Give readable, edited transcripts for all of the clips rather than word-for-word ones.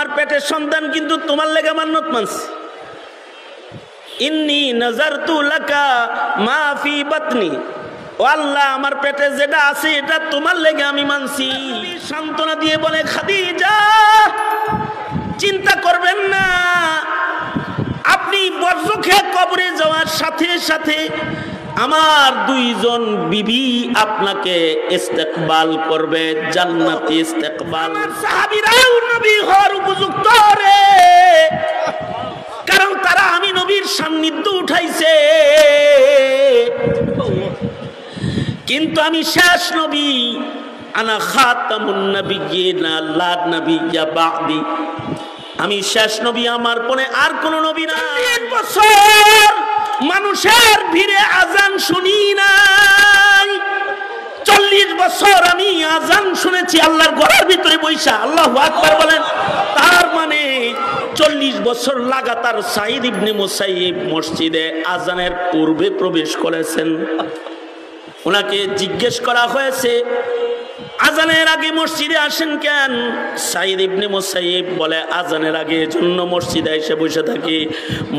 আমার পেটের সন্তান কিন্তু তোমার লেগে মান্নত মানছে। ইন্নী নাযারতু লাকা মা ফি বাতনি, ও আল্লাহ আমার পেটে যেটা আছে এটা তোমার লেগে আমি মানছি। সান্ত্বনা দিয়ে বলে, খাদিজা চিন্তা করবেন না, আপনি বর্জখে কবরে যাওয়ার সাথে সাথে আমার দুইজন বিবি আপনাকে ইস্তেকবাল করবে, জান্নাতি ইস্তেকবাল। সাহাবীরাও নবী হওয়ার উপযুক্ত রে, কারণ তারা আমি নবীর সান্নিধ্য উঠাইছে। কিন্তু আমি শেষ নবী, আনা খাতামুন নাবিয়্যিনা লা নাবিয়্যা বা'দি, আমি শেষ নবী, আমার পরে আর কোন নবী না। 40 বছর মানুষের ভিড়ে আজান শুনি নাই, 40 বছর আমি আজান শুনেছি আল্লাহর ঘরের ভিতরে বৈশা। আল্লাহু আকবার বলেন। তার মানে 40 বছর লাগাতার সাঈদ ইবনে মুসাইয়িব মসজিদে আজানের পূর্বে প্রবেশ করেছেন। ওনাকে জিজ্ঞেস করা হয়েছে, আজানের আগে মসজিদে আসেন কেন? সাঈদ ইবনে মুসাইয়িব বলে, আজানের আগে এজন্য মসজিদে এসে বসে থাকি,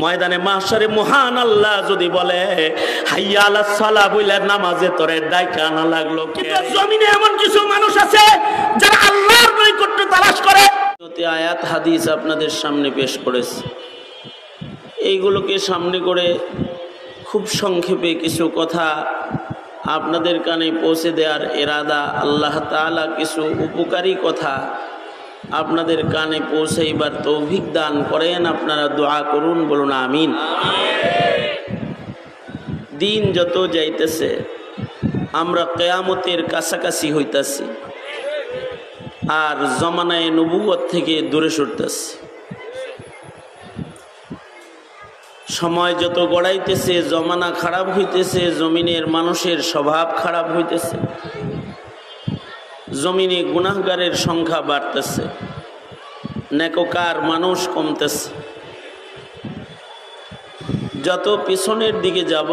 ময়দানে মাহশারে মহান আল্লাহ যদি বলে হাইয়া আলাস সালাহ বলে নামাজে তোরে ডাইকা আনা লাগলো। কিন্তু জমিনে এমন কিছু মানুষ আছে যারা আল্লাহর নৈকট্য তালাশ করে। আয়াত হাদিস আপনাদের সামনে পেশ করেছে, এইগুলোকে সামনে করে খুব সংক্ষেপে কিছু কথা আপনাদের কানে পৌঁছে দেওয়ার ইরাদা। আল্লাহ তাআলা কিছু উপকারী কথা আপনাদের কানে পৌঁছাইবার তৌফিক দান করেন। আপনারা দোয়া করুন, বলুন আমিন। দিন যত যাইতেছে আমরা কিয়ামতের কাছাকাছি হইতাছি, আর জমানায়ে নবুয়ত থেকে দূরে সরতেছি। সময় যত গড়াইতেছে জমানা খারাপ হইতেছে, জমিনের মানুষের স্বভাব খারাপ হইতেছে, জমিনে গুনাহগারের সংখ্যা বাড়তেছে, নেককার মানুষ কমতেছে। যত পিছনের দিকে যাব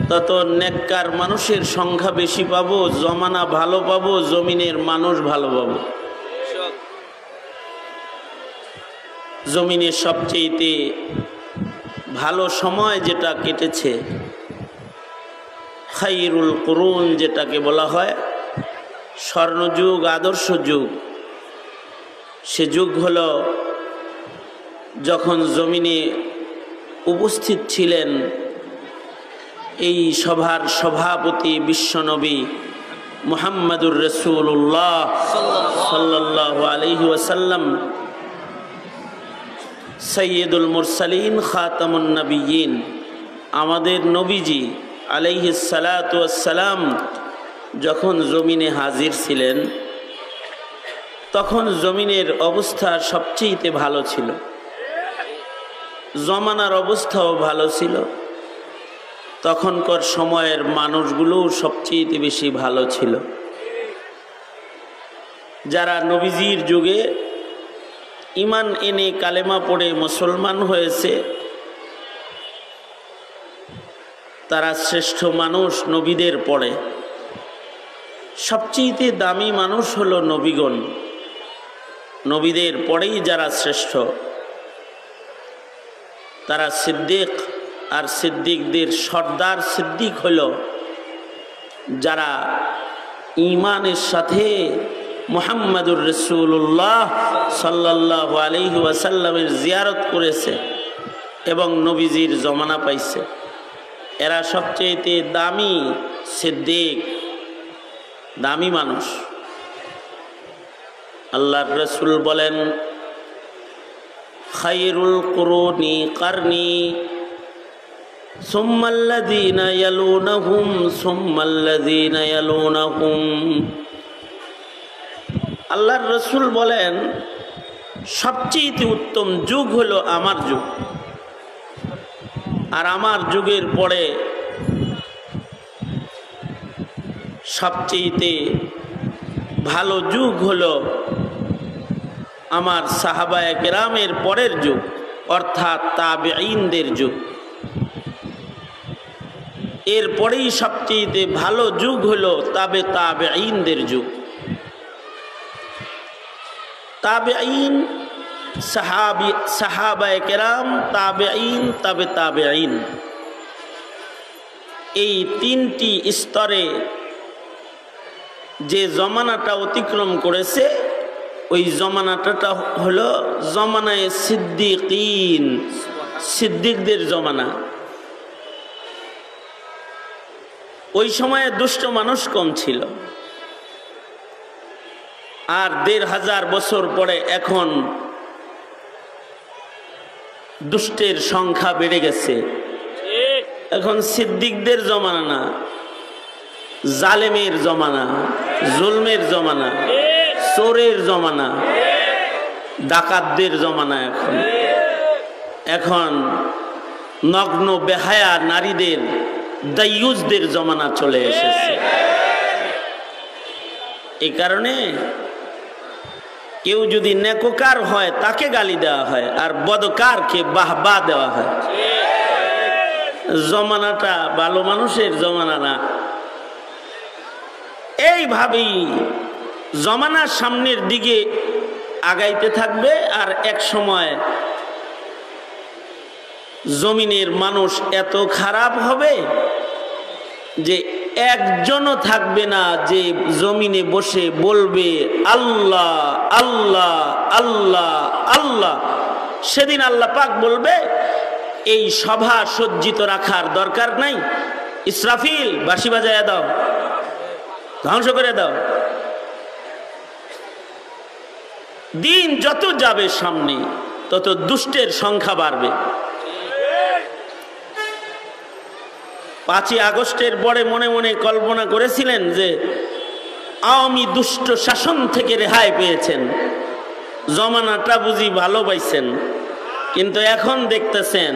তত নেককার মানুষের সংখ্যা বেশি পাবো, জমানা ভালো পাবো, জমিনের মানুষ ভালো পাবো। জমিনের সবচেয়ে ভালো সময় যেটা কেটেছে, খায়রুল কুরুন যেটাকে বলা হয়, স্বর্ণযুগ, আদর্শ যুগ, সে যুগ হলো যখন জমিনে উপস্থিত ছিলেন এই সভার সভাপতি বিশ্বনবী মুহাম্মাদুর রাসূলুল্লাহ সাল্লাল্লাহু আলাইহি ওয়াসাল্লাম, সৈয়দুল মুরসালিন, খাতামুন নবিয়্যিন, আমাদের নবীজি আলাইহিস সালাতু ওয়াস সালাম যখন জমিনে হাজির ছিলেন, তখন জমিনের অবস্থা সবচেয়ে ভালো ছিল, জমানার অবস্থাও ভালো ছিল, তখনকার সময়ের মানুষগুলো সবচেয়ে বেশি ভালো ছিল। যারা নবীজির যুগে ইমান এনে কালেমা পড়ে মুসলমান হয়েছে, তারা শ্রেষ্ঠ মানুষ নবীদের পড়ে। সবচেয়ে দামি মানুষ হলো নবীগণ, নবীদের পরেই যারা শ্রেষ্ঠ তারা সিদ্দিক, আর সিদ্দিকদের সর্দার সিদ্দিক হলো যারা ঈমানের সাথে মুহাম্মাদুর রাসূলুল্লাহ সাল্লাল্লাহু আলাইহি ওয়াসাল্লামের জিয়ারত করেছে এবং নবীজির জমানা পাইছে। এরা সবচেয়ে দামি সিদ্দিক, দামি মানুষ। আল্লাহর রাসূল বলেন, খায়রুল কুরুনি কারনি সুম্মাল্লাযীনা ইয়ালুনাহুম সুম্মাল্লাযীনা ইয়ালুনাহুম। আল্লাহর রাসূল বলেন, সবচেয়ে উত্তম যুগ হলো আমার যুগ, আর আমার যুগের পরে সবচেয়ে ভালো যুগ হলো আমার সাহাবায়ে কেরামের পরের যুগ, অর্থাৎ তাবেঈনদের যুগ। এরপরেই সবচেয়ে ভালো যুগ হলো তাবেঈনদের যুগ। তাবেঈন, সাহাবায়ে কেরাম, তাবেঈন, তাবেঈন, এই তিনটি স্তরে যে জমানাটা অতিক্রম করেছে ওই জমানাটা হলো জমানায়ে সিদ্দিকিন, সিদ্দিকদের জমানা। ওই সময়ে দুষ্ট মানুষ কম ছিল, আর ১৫০০ বছর পরে এখন দুষ্টের সংখ্যা বেড়ে গেছে। এখন সিদ্দিকদের জমানা না, জালেমের জমানা, জুলমের জমানা, চোরের জমানা, ডাকাতদের জমানা। এখন নগ্ন বেহায়া নারীদের, দায়ুসদের জমানা চলে এসেছে। এই কারণে কেউ যদি নেককার হয় তাকে গালি দেওয়া হয়, আর বদকারকে বাহবা দেওয়া হয়। জমানাটা ভালো মানুষের জমানা না। এইভাবেই জমানা সামনের দিকে আগাইতে থাকবে, আর এক সময় জমিনের মানুষ এত খারাপ হবে যে একজনও থাকবে না যে জমিনে বসে বলবে আল্লাহ আল্লাহ আল্লাহ আল্লাহ। সেদিন আল্লাহ পাক বলবে এই সভা সজ্জিত রাখার দরকার নাই, ইসরাফিল বাঁশি বাজায় দাও, ধ্বংস করে দাও। দিন যত যাবে সামনে তত দুষ্টের সংখ্যা বাড়বে। ৫ই আগস্টের পরে মনে মনে কল্পনা করেছিলেন যে আওয়ামী দুষ্ট শাসন থেকে রেহাই পেয়েছেন, জমানাটা বুঝি ভালো পাইছেন। কিন্তু এখন দেখতেছেন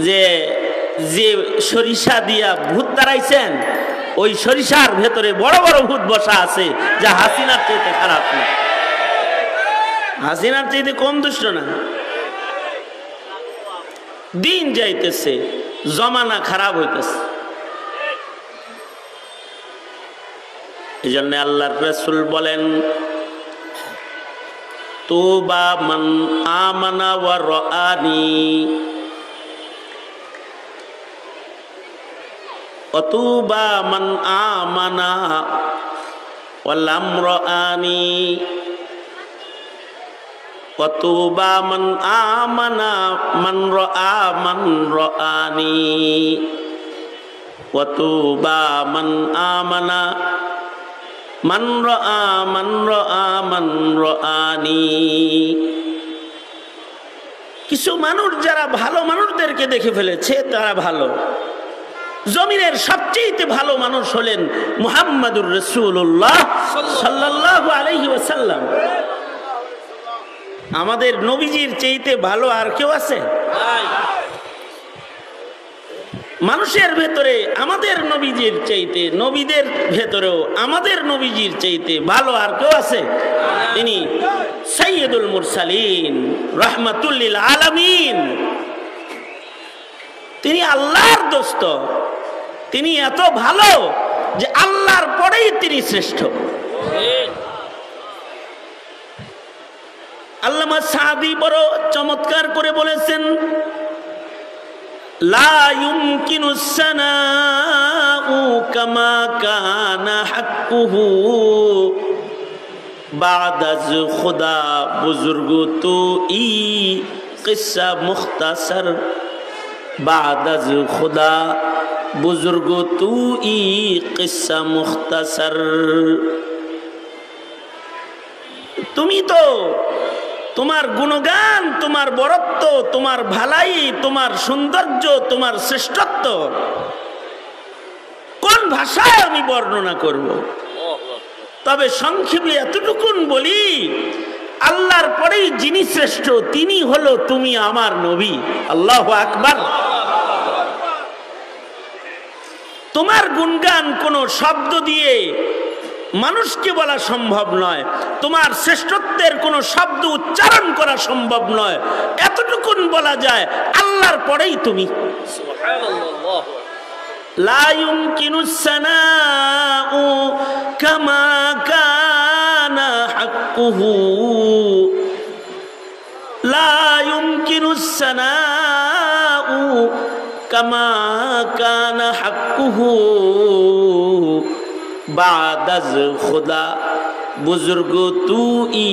যে যে সরিষা দিয়া ভূত তাড়াইছেন ওই সরিষার ভেতরে বড় বড় ভূত বসা আছে, যা হাসিনার চাইতে খারাপ না, হাসিনার চাইতে কম দুষ্ট না। দিন যাইতেছে, জমানা খারাপ হইতেছে। এই জন্য আল্লাহর রাসূল বলেন তুবা মান আমানা ওয়া রাআনি, অতুবা মান আমানা ওয়া লাম রাআনি, অতুবা মান আমানা মান রাআ মান রাআনি, অতুবা মান আমানা মান রাআ মান রাআ মান রাআনি। কিছু মানুষ যারা ভালো মানুষদেরকে দেখে ফেলেছে তারা ভালো। জমিনের সবচেয়ে ভালো মানুষ হলেন মুহাম্মাদুর রাসূলুল্লাহ সাল্লাল্লাহু আলাইহি ওয়াসাল্লাম। আমাদের নবীজির চাইতে ভালো আর কেউ আছে? মানুষের ভেতরে আমাদের নবীজির চাইতে, নবীদের ভেতরেও আমাদের নবীজির চাইতে ভালো আর কেউ আছে? তিনি সাইয়্যিদুল মুরসালিন, রাহমাতুল লিল আলামিন। তিনি আল্লাহর দোস্ত, তিনি এত ভালো যে আল্লাহর পরেই তিনি শ্রেষ্ঠ। আল্লামা সাদি বড় চমৎকার করে বলেছেন লা ইউমকিনুস সানাউ কামা কানা হাক্কুহু বাদাজ খুদা বুজুর্গ তো ই কিসসা মুখতাসার, বাদাজ খুদা বুজুর্গ তু ই কিসসা মুখতাসার। তুমি তো তোমার গুণগান, তোমার বরত্ব, তোমার ভালাই, তোমার সৌন্দর্য, তোমার শ্রেষ্ঠত্ব কোন ভাষায় আমি বর্ণনা করব? তবে সংক্ষেপে এতটুকুন বলি, আল্লাহর পরেই যিনি শ্রেষ্ঠ তিনি হলো তুমি আমার নবী। আল্লাহু আকবার। তোমার গুণগান কোনো শব্দ দিয়ে মানুষকে বলা সম্ভব নয়, তোমার শ্রেষ্ঠত্বের কোনো শব্দ উচ্চারণ করা সম্ভব নয়। এতটুকুন বলা যায় আল্লাহর পরেই তুমি। সুবহানাল্লাহ। লা ইউমকিনুস সানাউ কামা কানা হাক্কুহু লা ইউমকিনুস সানাউ কামা কানা হাক্কুহু বাদাজ খুদা বুজুর্গ তু ই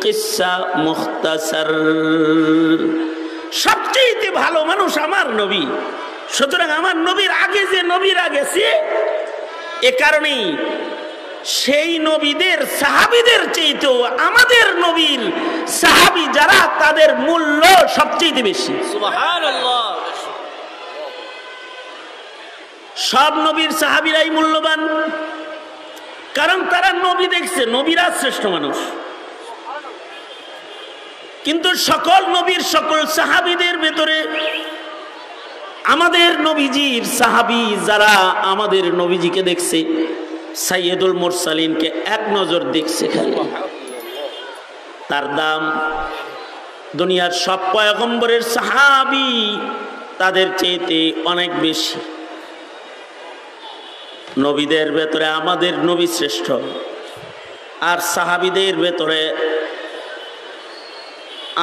কিসসা মুখতাসার। সবচেয়ে ভালো মানুষ আমার নবী, সুতরাং আমার নবীর আগে যে নবীরা গেছে এ কারণেই সেই নবীদের সাহাবীদের চাইতেও আমাদের নবীর সাহাবী যারা তাদের মূল্য সবচেয়ে বেশি। সুবহানাল্লাহ। সব নবীর সাহাবীরাই মূল্যবান, কারণ তারা নবী দেখছে, নবীরা শ্রেষ্ঠ মানুষ। কিন্তু সকল নবীর সকল সাহাবীদের ভেতরে আমাদের নবীজির সাহাবী যারা আমাদের নবীজিকে দেখছে, সাইয়্যিদুল মুরসালিনকে এক নজর দেখছে, খালি তার দাম দুনিয়ার সব পয়গম্বরের সাহাবী তাদের চাইতে অনেক বেশি। নবীদের ভেতরে আমাদের নবী শ্রেষ্ঠ, আর সাহাবীদের ভেতরে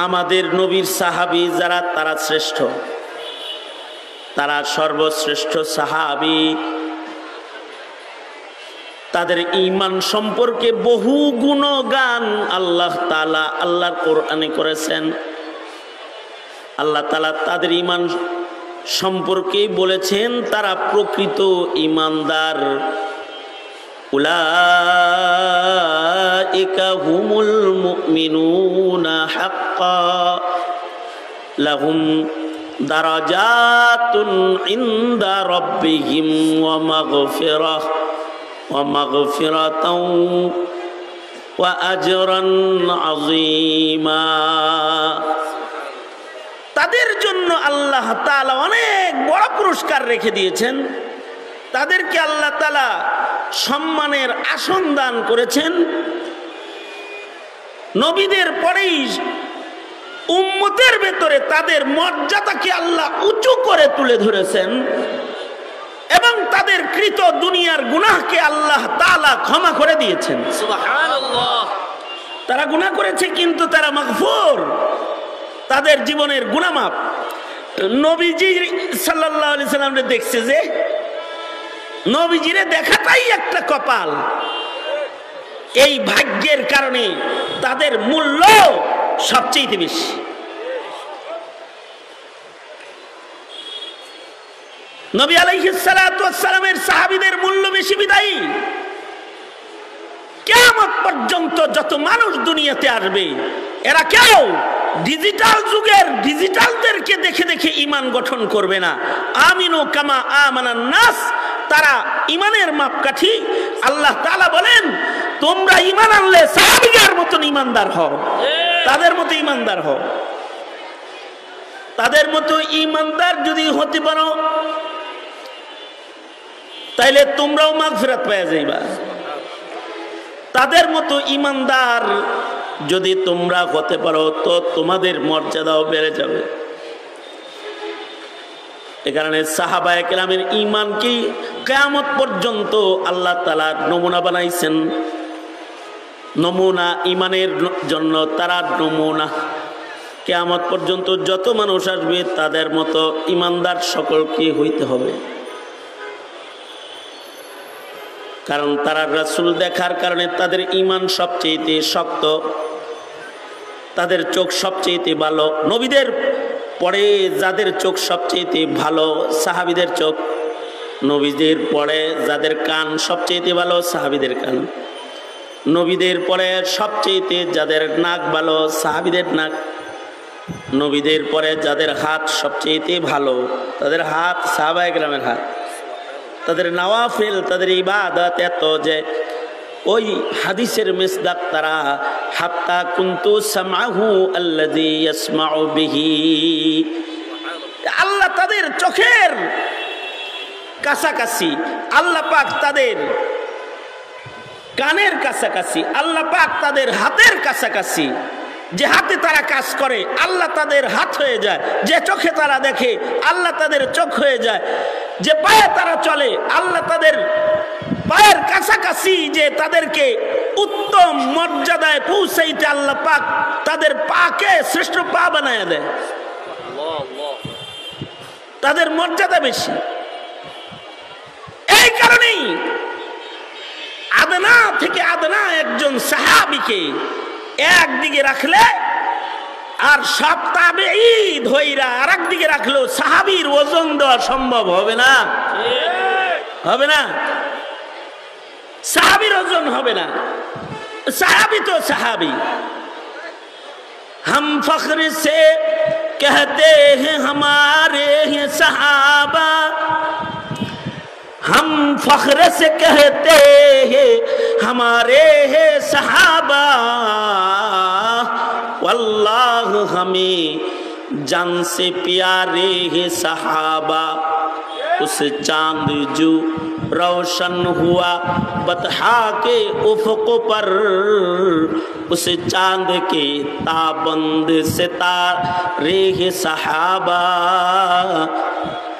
আমাদের নবীর সাহাবী যারা তারা শ্রেষ্ঠ, তারা সর্বশ্রেষ্ঠ সাহাবী। তাদের ঈমান সম্পর্কে বহু গুণগান আল্লাহ তাআলা আল্লাহর কোরআনে করেছেন। আল্লাহ তাআলা তাদের ঈমান সম্পর্কে বলেছেন তারা প্রকৃত ঈমানদার। উলাইকা হুমুল মুমিনুনা হাক্কা লাহুম দারাজাতুন ইনদা রাব্বিহিম ওয়া মাগফিরাতাও ওয়া আজরান আযীমা। তাদের জন্য আল্লাহ তাআলা অনেক বড় পুরস্কার রেখে দিয়েছেন। তাদেরকে আল্লাহ তাআলা সম্মানের আসন দান করেছেন। নবীদের পরেই উম্মতের ভেতরে তাদের মর্যাদাকে আল্লাহ উঁচু করে তুলে ধরেছেন এবং তাদের কৃত দুনিয়ার গুনাহকে আল্লাহ তাআলা ক্ষমা করে দিয়েছেন। সুবহানাল্লাহ। তারা গুনাহ করেছে কিন্তু তারা মাগফুর, তাদের জীবনের গুনাহ মাফ। নবীজি সাল্লাল্লাহু আলাইহি সাল্লামকে দেখছে যে নবীজিরে দেখাটাই একটা কপাল। এই ভাগ্যের কারণে তাদের মূল্য সবচেয়ে বেশি। নবী আলাইহিস সালাতু ওয়াস সালামের সাহাবীদের মূল্য বেশি বিদায়ী কিয়ামত পর্যন্ত যত মানুষ দুনিয়াতে আসবে এরা কেউ ডিজিটাল যুগের ডিজিটালদেরকে দেখে দেখে ঈমান গঠন করবে না। আমিনু কামা আমানান নাস, তারা ঈমানের মাপকাঠি। আল্লাহ তাআলা বলেন তোমরা ঈমান আনলে সাহাবীদের মতন ঈমানদার হও, তাদের মতো ঈমানদার হও। তাদের মতো ঈমানদার যদি হতে পারো তাইলে তোমরাও মাগফিরাত পেয়ে যাইবা। তাদের মতো ঈমানদার যদি তোমরা হতে পারো তো তোমাদের মর্যাদাও বেড়ে যাবে। এ কারণে সাহাবায়ে কেরামের ঈমানকে কিয়ামত পর্যন্ত আল্লাহ তাআলা নমুনা বানাইছেন। নমুনা ঈমানের জন্য তারা নমুনা। কিয়ামত পর্যন্ত যত মানুষ আসবে তাদের মতো ঈমানদার সকলকে হইতে হবে, কারণ তারা রাসূল দেখার কারণে তাদের ঈমান সবচেয়ে শক্ত, তাদের চোখ সবচেয়ে ভালো। নবীদের পরে যাদের চোখ সবচেয়ে ভালো সাহাবীদের চোখ, নবীদের পরে যাদের কান সবচেয়ে ভালো সাহাবীদের কান, নবীদের পরে সবচেয়ে যাদের নাক ভালো সাহাবীদের নাক, নবীদের পরে যাদের হাত সবচেয়ে ভালো তাদের হাত সাহাবায়ে কেরামের হাত। তাদের নওয়াফিল, তাদের ইবাদত এত যে ওই হাদিসের মিসদাক তারা হাত্তা কুনতু সামাহু আল্লাযী ইয়াসমাউ বিহি। আল্লাহ তাদের চোখের কাছাকাছি, আল্লাহ পাক তাদের কানের কাছাকাছি, আল্লাহ পাক তাদের হাতের কাছাকাছি। যে হাতে তারা কাজ করে আল্লাহ তাদের হাত হয়ে যায়, যে চোখে তারা দেখে আল্লাহ তাদের চোখ হয়ে যায়, যে পায়ে তারা চলে আল্লাহ তাদের পায়ের কাছাকাছি যে তাদেরকে উত্তম মর্যাদায় পৌঁছাইতে আল্লাহ পাক তাদের পাকে শ্রেষ্ঠ পা বানায় দেয়, তাদের মর্যাদা বেশি। এই কারণেই আদনা থেকে আদনা একজন সাহাবীকে একদিকে রাখলে আর সব তাবেঈ ধইরা আরেকদিকে রাখলেও সাহাবীর ওজন দেওয়া সম্ভব হবে না, হবে না, সাহাবীর ওজন হবে না। সাহাবী তো সাহাবী। हम फख्र से कहते हैं हमारे हैं सहाबा, हम फख्र से कहते हैं हमारे हैं सहाबा, वल्लाह हमें जान से प्यारे हैं सहाबा। उस चांद जो रोशन हुआ बतहा के उफ़क़ पर, उस चांद के ताबंद सितारे हैं सहाबा,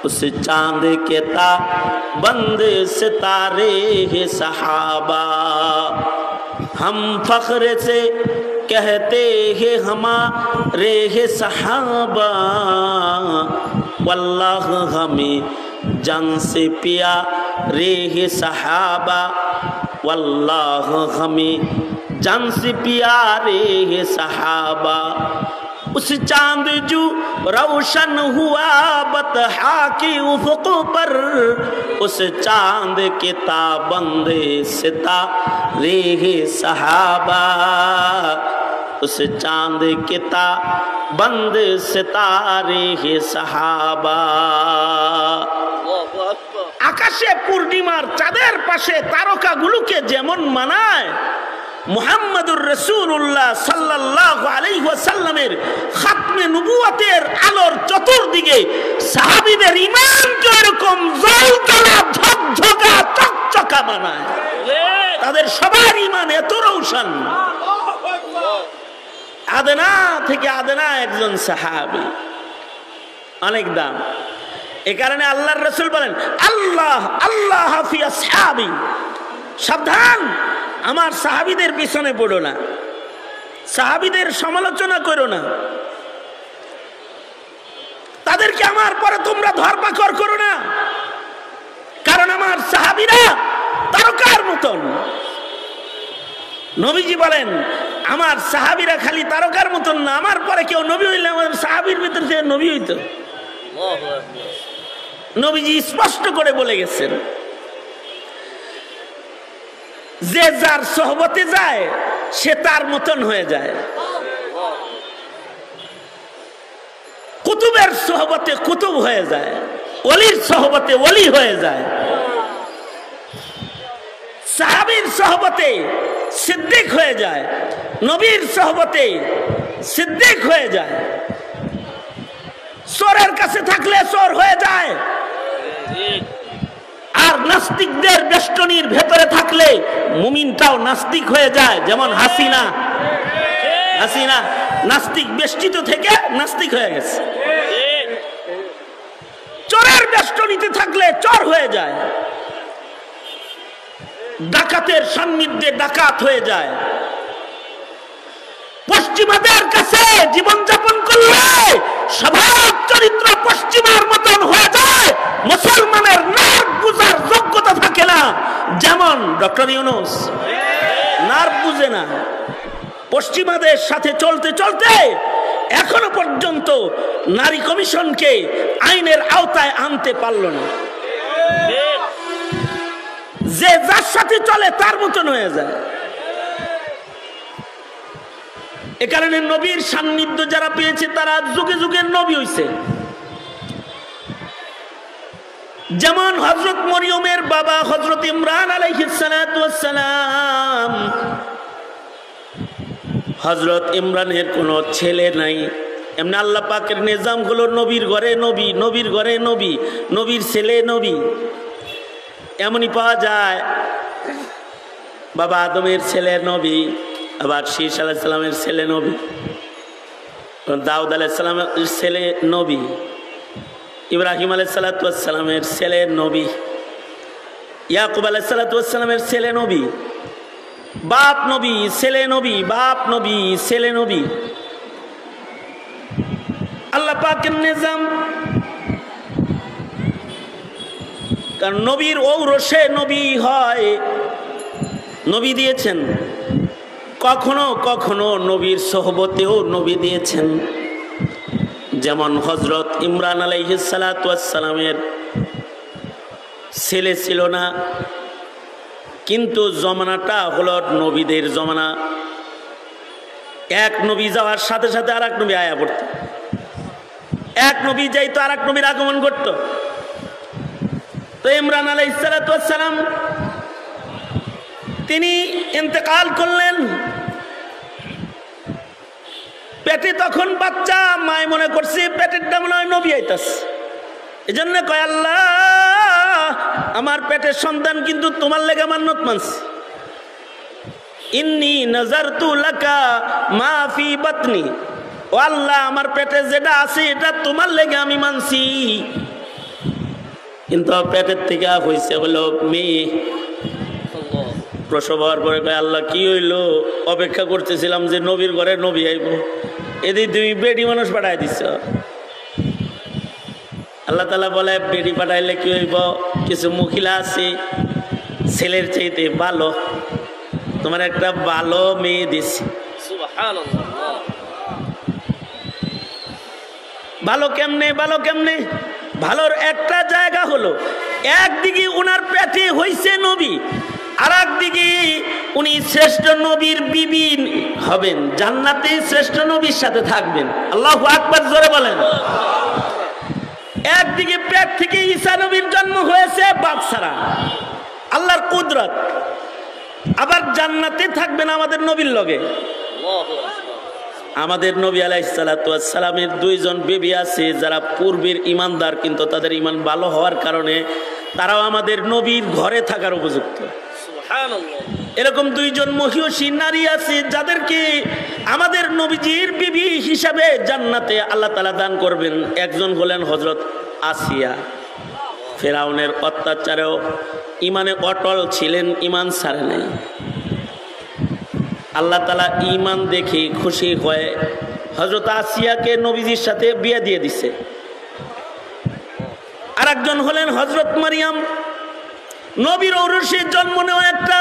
उस चांद के ताबंद सितारे हैं सहाबा। हम फ़ख्र से कहते हैं हमारे हैं सहाबा, वल्लाह हमें जान से प्यारे हैं सहाबा, वल्लाह हमें जान से प्यारे हैं सहाबा। उस चांद जो रोशन हुआ बतहा की उफ़क़ पर, उस चांद के ताबंद सितारे हैं सहाबा, उस चांद के ताबंद सितारे हैं सहाबा। আকাশে পূর্ণিমার চাঁদের পাশে তারকাগুলোকে যেমন মানায়, মুহাম্মদুর রাসূলুল্লাহ সাল্লাল্লাহু আলাইহি ওয়াসাল্লামের খাতমে নবুয়তের আলোর চতুর্দিকে সাহাবীদের ঈমানকে এরকম জলজলা ঝকঝকা চকচকা বানায়। তাদের সবার ঈমান এত রৌশন। আদনা থেকে আদনা একজন সাহাবী, অনেক দাম। এ কারণে আল্লাহর রাসূল বলেন, আল্লাহ আল্লাহ ফি আসহাবি, সাবধান আমার সাহাবীদের পিছনে পড়ো না, সাহাবীদের সমালোচনা করো না, তাদেরকে আমার পরে তোমরা ধরপাকড় করো না, কারণ আমার সাহাবীরা তারকার মতন। নবীজি বলেন, আমার সাহাবীরা খালি তারকার মতন না, আমার পরে কেউ নবী হইলে আমার সাহাবীর ভিতর থেকে নবী হইতো। নবীজি স্পষ্ট করে বলে গেছেন, যে যার সোহবতে যায় সে তার মতন হয়ে যায়। কুতুবের সোহবতে কুতুব হয়ে যায়, ওলির সোহবতে ওলি হয়ে যায়, সাহাবীর সোহবতে সিদ্দিক হয়ে যায়, নবীর সোহবতে সিদ্দিক হয়ে যায়। চোরের কাছে থাকলে চোর হয়ে যায়, আর নাস্তিকদের বেষ্টনীর ভেতরে থাকলে মুমিনটাও নাস্তিক হয়ে যায়। যেমন হাসিনা, হাসিনা নাস্তিক বেষ্টিত থেকে নাস্তিক হয়ে গেছে। চোরের বেষ্টনীতে থাকলে চোর হয়ে যায়, ডাকাতের সান্নিধ্যে ডাকাত হয়ে যায়। পশ্চিমাদের কাছে জীবনযাপন করলে স্বভাব চরিত্র পশ্চিমার মতন হয়ে যায়, মুসলমানের নার্ভ বুঝার যোগ্যতা থাকে না। যেমন ডক্টর ইউনূস নার্ভ বুঝে না, পশ্চিমাদের সাথে চলতে চলতে এখনো পর্যন্ত নারী কমিশনকে আইনের আওতায় আনতে পারল না। যে যার সাথে চলে তার মতন হয়ে যায়। এ কারণে নবীর সান্নিধ্য যারা পেয়েছে তারা যুগে যুগে নবী হইছে। যেমন হযরত মরিয়মের বাবা হযরত ইমরান আলাইহিস সালাতু ওয়াস সালাম, হযরত ইমরানের কোনো ছেলে নাই। এমনি আল্লাহ পাকের নিজাম হলো নবীর ঘরে নবী, নবীর ঘরে নবী, নবীর ছেলে নবী। এমনই পাওয়া যায় বাবা আদমের ছেলে নবী, আবার শীষ আলাইহিস সালামের ছেলে নবী, দাউদ আলাইহিস সালামের ছেলে নবী, ইব্রাহিম আলাইহিস সালামের ছেলে নবী। ইয়াকুব আলাইহিস সালাতু ওয়াস সালামের ছেলে নবী, বাপ নবী, ছেলে নবী, বাপ নবী, ছেলে নবী। আল্লাহ পাকের নিজাম, কারণ নবীর ঔরসে নবী হয়, নবী দিয়েছেন। কখনো কখনো নবীর সোহবতেও নবী দিয়েছেন। যেমন হযরত ইমরান আলাইহিস সালাতু ওয়াস সালামের ছেলে ছিল না, কিন্তু জমানাটা হলো নবীদের জমানা। এক নবী যাওয়ার সাথে সাথে আর এক নবী আয়া পড়ত, এক নবী যাইতো আর এক নবীর আগমন করত। তো ইমরান আলাইহিস সালাতু ওয়াস সালাম তিনি ইন্তেকাল করলেন। পেটে তখন বাচ্চা, মায় মনে করছে পেটের দাম নয় নবী আইতাছে, এজন্য কয় আল্লাহ আমার পেটের সন্তান কিন্তু তোমার লেগে মান্নত মানছে। ইন্নী নাযারতু লাকা মা ফি বাতনি, ও আল্লাহ আমার পেটে যেটা আছে এটা তোমার লেগে আমি মানছি। কিন্তু পেটের থেকে হইছে হলো মেয়ে। প্রসব হওয়ার পরে কয় আল্লাহ কি হইলো, অপেক্ষা করতেছিলাম যে নবীর ঘরে নবী আইব, এদিকে তুমি বেডি মানুষ পাঠাই দিছ। আল্লাহ তাআলা বলে বেডি পাঠাইলে কি হইব, কিছু মহিলা আছে ছেলের চাইতে ভালো, তোমার একটা ভালো মেয়ে দিছি। সুবহানাল্লাহ। ভালো কেমনে, ভালো কেমনে? ভালোর একটা জায়গা হলো একদিকে উনার পেটে হইছে নবী, আর একদিকে উনি শ্রেষ্ঠ নবীর বিবি হবেন, জান্নাতে শ্রেষ্ঠ নবীর সাথে থাকবেন। আল্লাহু আকবার, জোরে বলেন। একদিকে পেট থেকে ঈসা নবীর জন্ম হয়েছে বাপ ছাড়া, আল্লাহর কুদরত, আবার জান্নাতে থাকবেন আমাদের নবীর লগে। আমাদের নবী আলাইহিস সালাতু ওয়াস সালামের দুইজন বিবি আছে যারা পূর্বের ঈমানদার, কিন্তু তাদের ঈমান ভালো হওয়ার কারণে তারাও আমাদের নবীর ঘরে থাকার উপযুক্ত। সুবহানাল্লাহ। এরকম দুইজন মহিয়সী নারী আছে যাদেরকে আমাদের নবীজির বিবি হিসাবে জান্নাতে আল্লাহ তাআলা দান করবেন। একজন হলেন হযরত আসিয়া, ফেরাউনের অত্যাচারেও ঈমানে অটল ছিলেন, ঈমান ছাড়ে নাই। আল্লাহ তাআলা ঈমান দেখে খুশি হয়ে হযরত আসিয়াকে নবীজির সাথে বিয়ে দিয়ে দিছে। আর একজন হলেন হযরত মারিয়াম, নবীর ঔরসে জন্ম নেওয়া একটা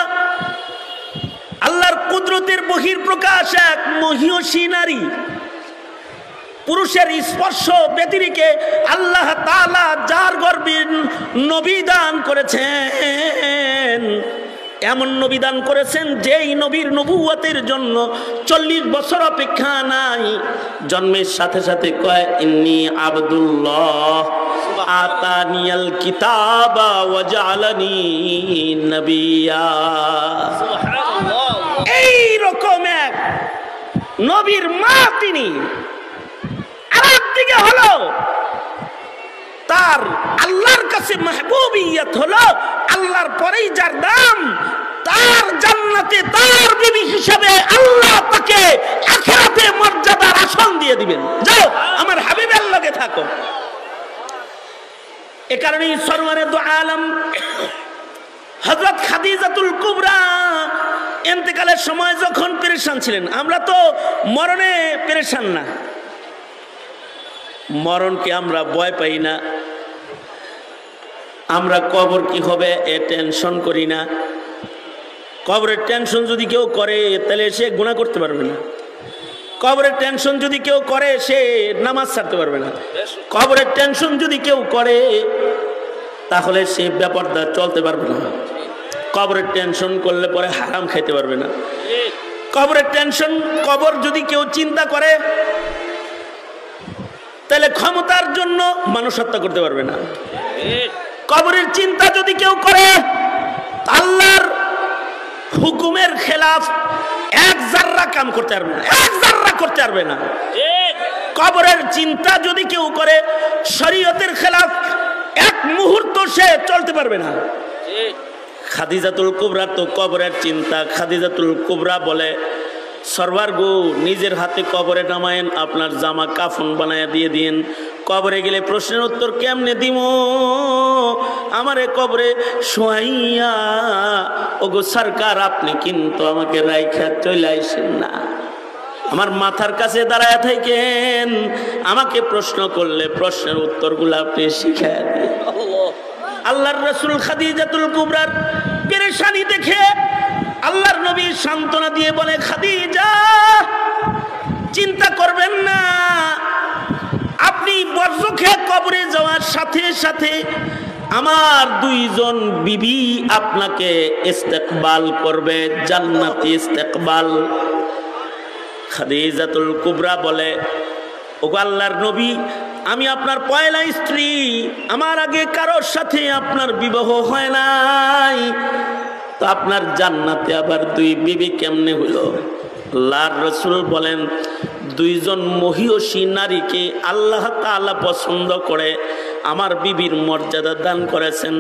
আল্লাহর কুদরতের বহিঃপ্রকাশ, এক মহিয়সী নারী। পুরুষের স্পর্শ ব্যতিরেকে আল্লাহ তাআলা যার গর্ভে নবী দান করেছেন, এমন নবী দান করেছেন যেই নবীর নবুয়তের জন্য 40 বছর অপেক্ষা নাই। জন্মের সাথে সাথে কয় ইন্নী আবদুল্লাহ আতানিয়াল কিতাবা ওয়া জাআলানি নবিয়্যা। সুবহানাল্লাহ। এই রকম এক নবীর মা তিনি। আরেকদিকে হলো তার আল্লাহর কাছে মাহবুবিয়ত হলো আল্লাহর পরেই যার দাম, তার জান্নাতে তার বিবি হিসাবে আল্লাহ তাকে আখিরাতে মর্যাদার আসন দিয়ে দিবেন। যাও আমার হাবিবের লগে থাকো। এ কারণেই সরওয়ারে দু আলম হযরত খাদিজাতুল কুবরা ইন্তেকালের সময় যখন পেরেশান ছিলেন, আমরা তো মরণে পেরেশান না, মরণকে আমরা ভয় পাই না, আমরা কবর কি হবে এ টেনশন করি না। কবরের টেনশন যদি কেউ করে তাহলে সে গুনাহ করতে পারবে না। কবরের টেনশন যদি কেউ করে সে নামাজ ছাড়তে পারবে না। কবরের টেনশন যদি কেউ করে তাহলে সে বেপরদা চলতে পারবে না। কবরের টেনশন করলে পরে হারাম খাইতে পারবে না। কবরের টেনশন, কবর যদি কেউ চিন্তা করে তাহলে ক্ষমতার জন্য মানুষ হত্যা করতে পারবে না। কবরের চিন্তা যদি কেউ করে আল্লাহর হুকুমের খেলাফ এক জাররা কাম করতে পারবে না, এক জাররা করতে পারবে না। কবরের চিন্তা যদি কেউ করে শরীয়তের খেলাফ এক মুহূর্ত সে চলতে পারবে না। খাদিজাতুল কুবরা তো কবরের চিন্তা। খাদিজাতুল কুবরা বলে সরওয়ার গো নিজের হাতে কবরে নামায়েন, আপনার জামা কাফন বানায়া দিয়ে দিন। কবরে গেলে প্রশ্নের উত্তর কেমনে দিব? আমারে কবরে শোয়াইয়া ওগো সরকার আপনি কিন্তু আমাকে রাইখা চলে আইসেন না, আমার মাথার কাছে দাঁড়ায় থাকেন, আমাকে প্রশ্ন করলে প্রশ্নের উত্তরগুলো আপনি শিখায় দেন। আল্লাহর রাসূল খাদিজাতুল কুবরার পেরেশানি দেখে আল্লাহর নবী সান্ত্বনা দিয়ে বলে, খাদিজা চিন্তা করবেন না, আপনি বর্জ্য খেয়ে কবরে যাওয়ার সাথে সাথে আমার দুইজন বিবি আপনাকে ইস্তেকবাল করবে, জান্নাতি ইস্তেকবাল। খাদিজাতুল কুবরা বলে, ওগো আল্লাহর নবী, আমি আপনার পয়লা স্ত্রী, আমার আগে কারোর সাথে আপনার বিবাহ হয় নাই, তো আপনার জান্নাতে আবার দুই বিবি কেমনে হলো? আল্লাহর রাসূল বলেন, দুইজন মহিয়সী নারীকে আল্লাহ তাআলা পছন্দ করে আমার বিবির মর্যাদা দান করেছেন,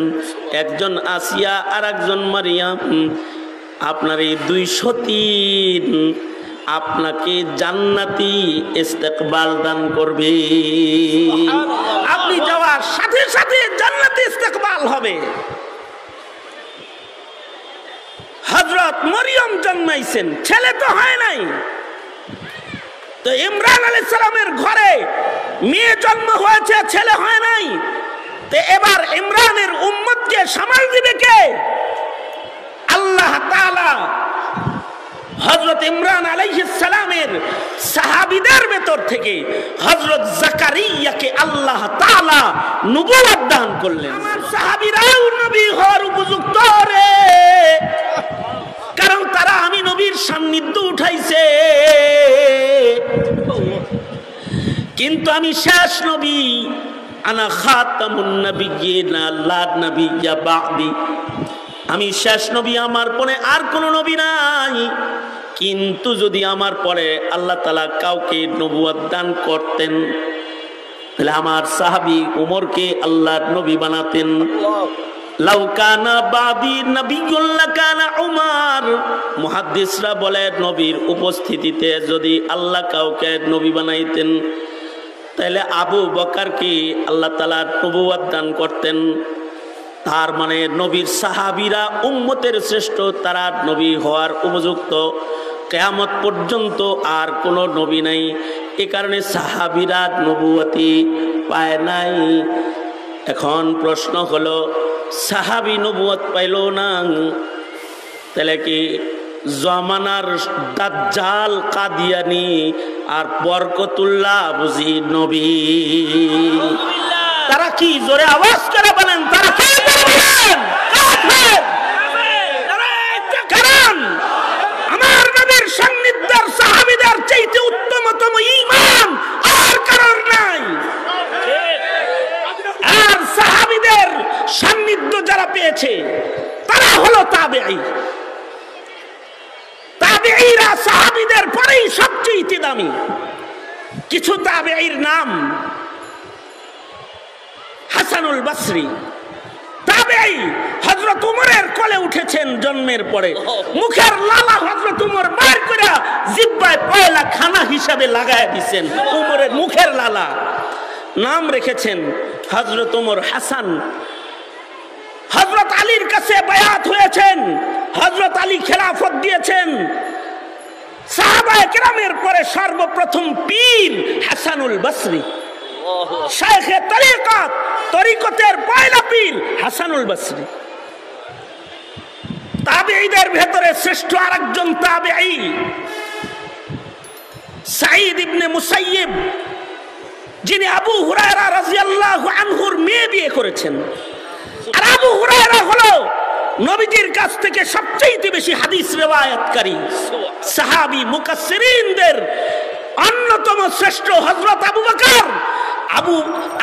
একজন আসিয়া আর একজন মারিয়াম। আপনার এই দুই সতী আপনাকে জান্নাতি ইস্তেকবাল দান করবে, আপনি যাওয়ার সাথে সাথে জান্নাতি ইস্তেকবাল হবে। হযরত মরিয়ম জন্মাইছেন, ছেলে তো হয় নাই, তো ইমরান আলাইহিস সালামের ঘরে মেয়ে জন্ম হয়েছে, ছেলে হয় নাই, তো এবার ইমরানের উম্মতকে সামাল দিবে কে? আল্লাহ তাআলা হযরত ইমরান আলাইহিস সালামের সাহাবীদের ভেতর থেকে হযরত জাকারিয়াকে আল্লাহ তাআলা নবুয়ত দান করলেন। আমার সাহাবীরাও নবী হওয়ার উপযুক্ত রে, কারণ তারা আমি নবীর সান্নিধ্য উঠাইছে। কিন্তু আমি শেষ নবী, আনা খাতামুন নাবিয়্যিন লা নাবিয়্যা বা'দি, আমি শেষ নবী, আমার পরে আর কোন নবী নাই। কিন্তু যদি আমার পরে আল্লাহ তাআলা কাউকে নবুয়ত দান করতেন, তাহলে আমার সাহাবী উমরকে আল্লাহর নবী বানাতেন। লাউ কানা বাদি নবিয়্যুন লাকানা উমর। মুহাদ্দিসরা বলে, নবীর উপস্থিতিতে যদি আল্লাহ কাউকে নবী বানাইতেন, তাহলে আবু বকরকে আল্লাহ তাআলা নবুয়ত দান করতেন। তার মানে নবীর সাহাবীরা উম্মতের শ্রেষ্ঠ, তারা নবী হওয়ার উপযুক্ত, কিয়ামত পর্যন্ত আর কোনো নবী নাই। এ কারণে সাহাবীরা নবুয়তি পায় নাই। এখন প্রশ্ন হলো, সাহাবী নবুয়ত পাইল না, তাহলে কি জমানার দাজ্জাল কাদিয়ানি আর বরকতুল্লাহ বুঝি নবী? তারা কি? জোরে আওয়াজ করে বলেন, তারা কি বলেন? কারণ আমার নবীর সান্নিধ্যের সাহাবীদের চাইতে উত্তমতম ঈমান আর কারোর নাই। আর সাহাবীদের সান্নিধ্য যারা পেয়েছে তারা হলো তাবেঈ। তাবেঈরা সাহাবীদের পরেই সবচেয়ে দামি। কিছু তাবেঈর নাম: হাসানুল বসরি তাবেঈ, হযরত উমরের কোলে উঠেছেন জন্মের পরে, মুখের লালা হযরত উমর বের করে জিহ্বায় পয়লা খানা হিসাবে লাগায় দিয়েছেন। উমরের মুখের লালা নাম রেখেছেন হযরত উমর হাসান। হযরত আলীর কাছে বায়াত হয়েছেন, হযরত আলী খেলাফত দিয়েছেন। সাহাবায়ে কেরামের পরে সর্বপ্রথম পীর হাসানুল বসরি, শাইখে তরিকত, তরিকতের পয়লা পীর হাসানুল বসরি। তাবেঈদের ভেতরে শ্রেষ্ঠ আরেকজন তাবেঈ সাঈদ ইবনে মুসাইয়িব, যিনি আবু হুরায়রা রাদিয়াল্লাহু আনহুর মেয়ে বিয়ে করেছেন। আর আবু হুরায়রা হলো নবীজির কাছ থেকে সবচেয়ে বেশি হাদিস রিওয়ায়াতকারী সাহাবী। মুকাসসিরিনদের অন্যতম শ্রেষ্ঠ হযরত আবু বকর,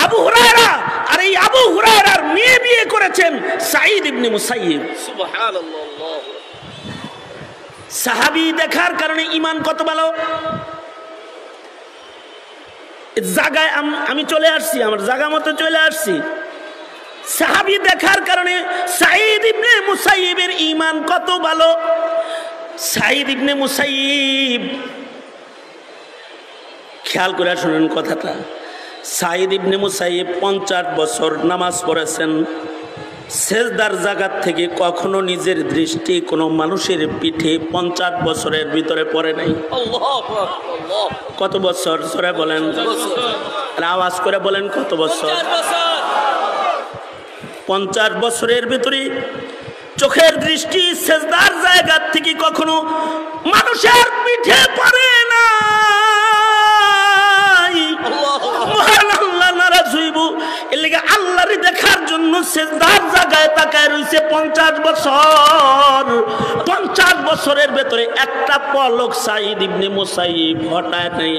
আবু হুরায়রা, আর এই আবু হুরায়রার মেয়ে বিয়ে করেছেন সাঈদ ইবনে মুসাইয়িব। সুবহানাল্লাহ। সাহাবী দেখার কারণে ঈমান কত ভালো। জায়গায় আমি চলে আসছি, আমার জায়গা মতো চলে আসছি। সাহাবী দেখার কারণে সাঈদ ইবনে মুসাইয়িবের ঈমান কত ভালো। সাঈদ ইবনে মুসাইয়িব, খেয়াল করে শুনুন কথাটা। সাঈদ ইবনে মুসাইয়িব 50 বছর নামাজ পড়েছেন। সেজদার জায়গা থেকে কখনো নিজের দৃষ্টি কোনো মানুষের পিঠে 50 বছরের ভিতরে পড়ে নাই। কত বছর জোরে বলেন, আওয়াজ করে বলেন কত বছর? 50 বছরের ভিতরে চোখের দৃষ্টি সেজদার জায়গা থেকে কখনো মানুষের পিঠে পড়ে না। মহান আল্লাহ নারাজ হইব, এর লাগি আল্লাহরে দেখার জন্য সেজদার জায়গায় তাকায় রইছে 50 বছর। 50 বছরের ভেতরে একটা পলক সাঈদ ইবনে মুসাইয়িব হঠাৎ নাই।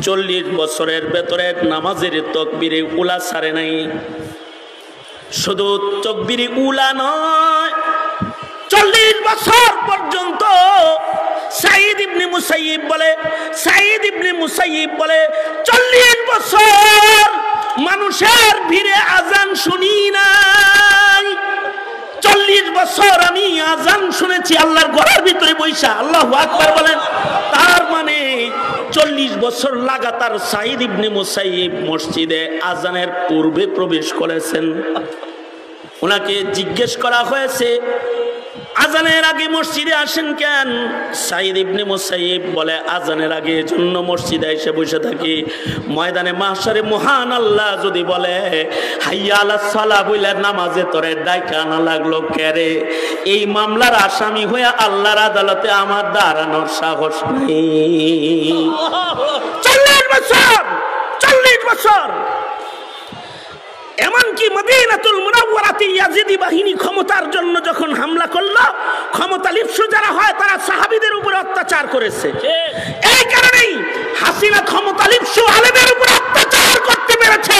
40 বছরের ভেতরে নামাজের তাকবীরে উলা ছাড়ে নাই। শুধু তাকবীরে উলা নয়, 40 বছর পর্যন্ত সাঈদ ইবনে মুসাইয়িব বলে 40 বছর মানুষের ভিড়ে আজান শুনি নাই। 40 বছর আমি আজান শুনেছি আল্লাহর ঘরের ভিতরে বৈশা। আল্লাহু আকবার বলেন। তার মানে 40 বছর লাগাতার সাঈদ ইবনে মুসাইয়িব মসজিদে আজানের পূর্বে প্রবেশ করেছেন। ওনাকে জিজ্ঞেস করা হয়েছে, আজানের আগে মসজিদে আসেন কেন? সাঈদ ইবনে মুসাইয়িব বলে, আজানের আগে এজন্য মসজিদে এসে বসে থাকি, ময়দানে মাহশারে মহান আল্লাহ যদি বলে হাইয়া আলাস সালাহ বলে নামাজে তোরে ডাইকা আনা লাগলো কেরে? এই মামলার আসামি হয়ে আল্লাহর আদালতে আমার দাঁড়ানোর সাহস নেই। 40 বছর এমনকি মদিনাতুল মুনাওয়ারাতে ইয়াজিদি বাহিনী ক্ষমতার জন্য যখন হামলা করলো, ক্ষমতা লিপ্সু যারা হয় তারা সাহাবীদের উপর অত্যাচার করেছে। এই কারণেই হাসিনা ক্ষমতা লিপ্সু আলেমের উপর অত্যাচার করতে পেরেছে।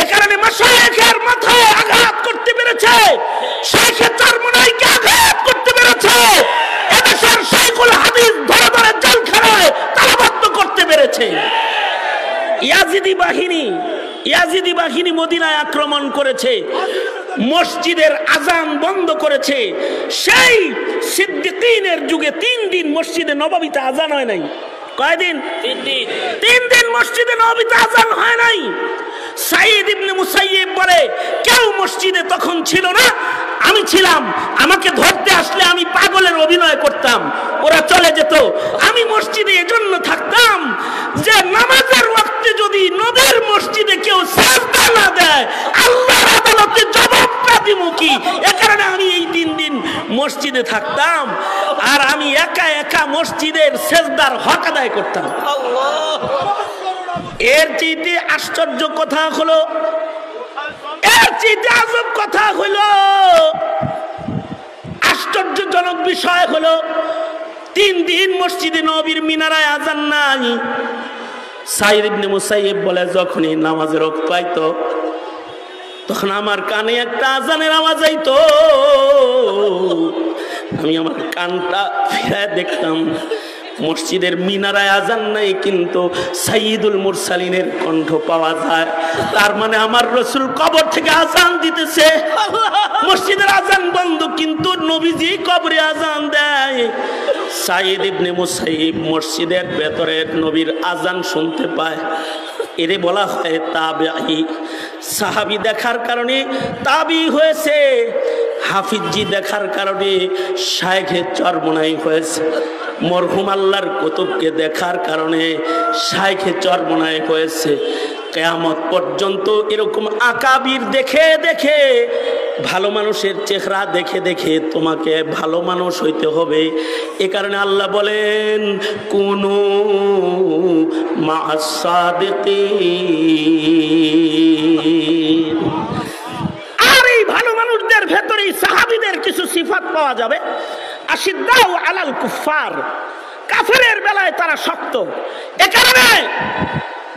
এই কারণে মাশায়েখের মাথায় আঘাত করতে পেরেছে, শেখে চরমনাইকে আঘাত করতে পেরেছে, এদেশের শাইখুল হাদিস ধরে ধরে জেলখানায় তালাবদ্ধ করতে পেরেছে। ইয়াজিদি বাহিনী মদিনায় আক্রমণ করেছে, মসজিদের আজান বন্ধ করেছে। সেই সিদ্দিকীনের যুগে 3 দিন মসজিদে নববীতে আজান হয় নাই। কয়দিন? 3 দিন মসজিদে নববীতে আজান হয় নাই। সাঈদ ইবনে মুসাইয়িব বলে, কেউ মসজিদে তখন ছিল না, আমি ছিলাম। আমাকে ধরতে আসলে আমি পাগলের অভিনয় করতাম, ওরা চলে যেত। আমি মসজিদে এজন্য থাকতাম যে নামাজের ওয়াক্তে যদি নবীর মসজিদে কেউ সিজদা না দেয়, আল্লাহর আদালতে জবাবটা দিব কি? এ কারণে আমি এই 3 দিন মসজিদে থাকতাম, আর আমি একা একা মসজিদের সিজদার হক আদায় করতাম। এর চেয়ে আশ্চর্য কথা হলো, এর চেয়ে আজব কথা হলো, আশ্চর্যজনক বিষয় হলো, 3 দিন মসজিদে নবীর মিনারায় আজান নাই। সাঈদ ইবনে মুসাইয়িব বলে, যখনই নামাজের ওয়াক্ত আইতো তখন আমার কানে একটা আজানের আওয়াজ আইতো, আমি আমার কানটা ফিরে দেখতাম মসজিদের মিনারায় আজান নাই, কিন্তু সাইয়্যিদুল মুরসালিনের কণ্ঠ পাওয়া যায়। তার মানে আমার রাসূল কবর থেকে আজান দিতেছে। মসজিদের আজান বন্ধ, কিন্তু নবীজি কবরে আজান দেয়। সাঈদ ইবনে মুসাইয়িব মসজিদের ভেতরে নবীর আজান শুনতে পায়। এরে বলা হয় তাবেঈ। সাহাবী দেখার কারণে তাবী হয়েছে, হাফিজি দেখার কারণে শায়েখে চরমনাই হয়েছে, মরহুম আল্লাহর কুতুবকে দেখার কারণে শায়েখে চরমনাই হয়েছে। কিয়ামত পর্যন্ত এরকম আকাবির দেখে দেখে, ভালো মানুষের চেহারা দেখে দেখে তোমাকে ভালো মানুষ হইতে হবে। এ কারণে আল্লাহ বলেন, কুনু মা'আস সাদিকিন। আর এই ভালো মানুষদের ভেতরেই সাহাবীদের কিছু সিফাত পাওয়া যাবে। আশিদ্দাউ আলাল কুফার, কাফেরের বেলায় তারা শক্ত। এ কারণে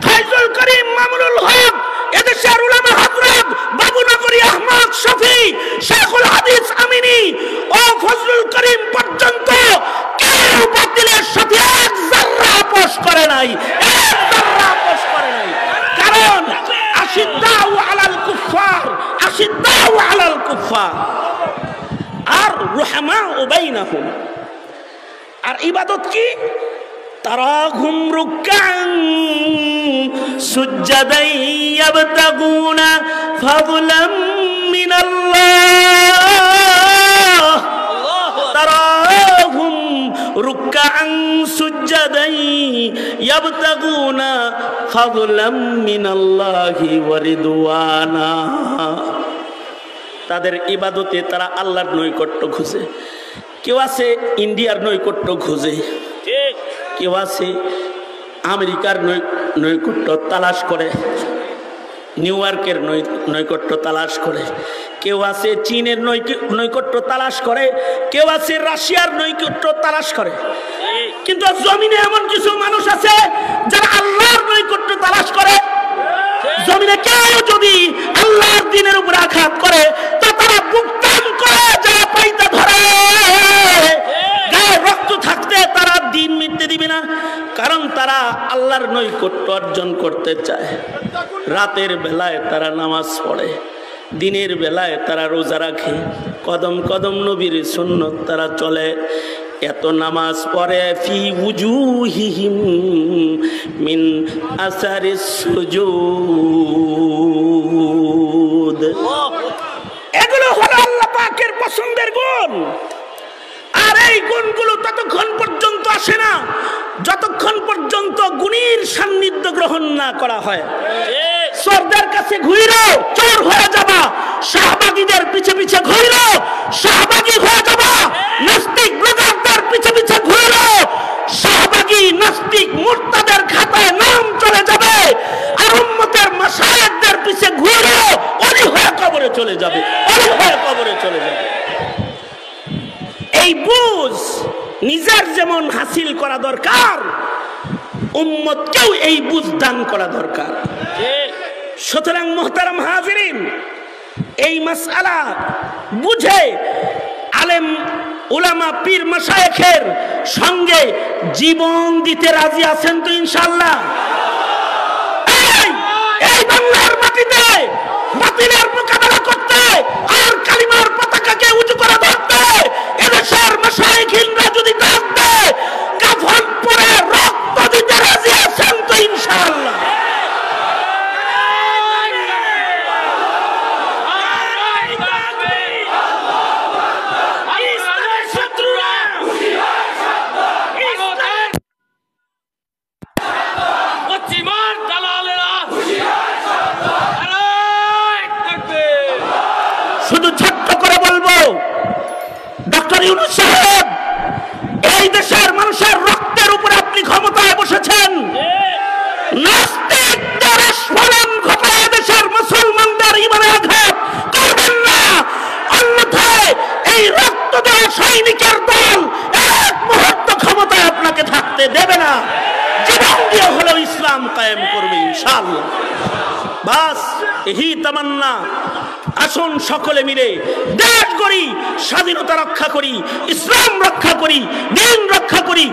ফয়জুল করিম মামুনুল হক, এদেশের উলামা হযরত বাবুনগরী আহমদ শফি, শাইখুল হাদিস আমিনী ও ফজলুল করিম পর্যন্ত কেউ বাতিলের সাথে এক যারা আপোষ করে নাই, এক যারা আপোষ করে নাই। কারণ আশিদ্দাউ আলাল কুফার, আশিদ্দাউ আলাল কুফার, আর রুহামাউ বাইনাহুম। আর ইবাদত কি? তারাহুম রুকআন সুজ্জাদান ইয়াবতাগুনা ফাদলাম মিনাল্লাহ তারাহুম রুকআন সুজ্জাদান ইয়াবতাগুনা ফাদলাম মিনাল্লাহি ওয়া রিদওয়ানা। তাদের ইবাদতে তারা আল্লাহর নৈকট্য খুঁজে। কেউ আছে ইন্ডিয়ার নৈকট্য খুঁজে, কেউ আছে আমেরিকার নৈকট্য তালাশ করে, নিউ ইয়র্কের নৈকট্য তালাশ করে, কেউ আছে চীনের নৈকট্য তালাশ করে, কেউ আছে রাশিয়ার নৈকট্য তালাশ করে। কিন্তু জমিনে এমন কিছু মানুষ আছে যারা আল্লাহর নৈকট্য তালাশ করে। জমিনে কেউ যদি আল্লাহর দ্বীনের উপর আঘাত করে তো তারা বুকটান করে যা পাইতে ধরে, গায়ে রক্ত থাকতে তারা দিন মিটতে দিবে না, কারণ তারা আল্লাহর নৈকট্য অর্জন করতে চায়। রাতের বেলায় তারা নামাজ পড়ে, দিনের বেলায় তারা রোজা রাখে, কদম কদম নবীর সুন্নত তারা চলে। এত নামাজ পড়ে ফি উজুহিহিম মিন আসারিস সুজুদ। এগুলো হলো আল্লাহ পাকের পছন্দের গুণ। আর এই গুণগুলো ততক্ষণ পর্যন্ত আসে না যতক্ষণ পর্যন্ত গুণীর সান্নিধ্য গ্রহণ না করা হয়। চোরদের কাছে ঘুরো চোর হয়ে যাবা, শাহবাগীদের পিছে পিছে ঘুরো শাহবাগী হয়ে যাবা, নাস্তিক ব্লগারদের পিছে পিছে ঘুরো শাহবাগী নাস্তিক মুরতাদের খাতায় নাম চলে যাবে। আর উম্মতের মাশায়েখদের পিছে ঘুরো ওলি হয়ে কবরে চলে যাবে, ওলি হয়ে কবরে চলে যাবে। এই বুঝ নিজের যেমন হাসিল করা দরকার, উম্মতকেও এই বুঝ দান করা দরকার। সুতরাং মুহতারাম হাজিরিন, এই মাসআলা বুঝে আলেম উলামা পীর মাশায়েখের সঙ্গে জীবন দিতে রাজি আছেন তো ইনশাআল্লাহ? এই বাংলার মাটিতে বাতিলের মোকাবেলা করতে আর কালিমার পতাকাকে উঁচু করে ধরতে এদেশের মাশায়েখিনরা যদি ডাক দেয়, কাফন পরে রক্ত দিতে রাজি আছেন তো ইনশাআল্লাহ? শুধু ছোট্ট করে বলবো, ডক্টর ইউনূস সাহেব, এই দেশের মানুষের রক্তের উপরে আপনি ক্ষমতায় বসেছেন। নাস্তিকদের স্মরণ ঘটায় দেশের মুসলমানদের ঈমানে আঘাত করবেন না, অন্যথায় এই রক্ত দেওয়া সৈনিকের দল এক মুহূর্ত ক্ষমতায় আপনাকে থাকতে দেবে না। জীবন দিয়ে হলেও ইসলাম কায়েম করবে ইনশাআল্লাহ। বাস এই তামান্না। আসুন সকলে মিলে দেশ গড়ি, স্বাধীনতা রক্ষা করি, ইসলাম রক্ষা করি, দ্বীন রক্ষা করি,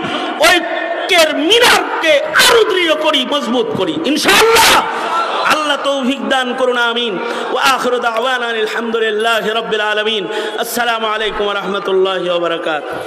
ঐক্যের মিনারকে আরো দৃঢ় করি, মজবুত করি ইনশাআল্লাহ। আল্লাহ তৌফিক দান করুন, আমিন। ওয়া আখিরু দাওয়ানা আলহামদুলিল্লাহি রাব্বিল আলামিন। আসসালামু আলাইকুম ওয়া রাহমাতুল্লাহি ওয়া বারাকাতুহু।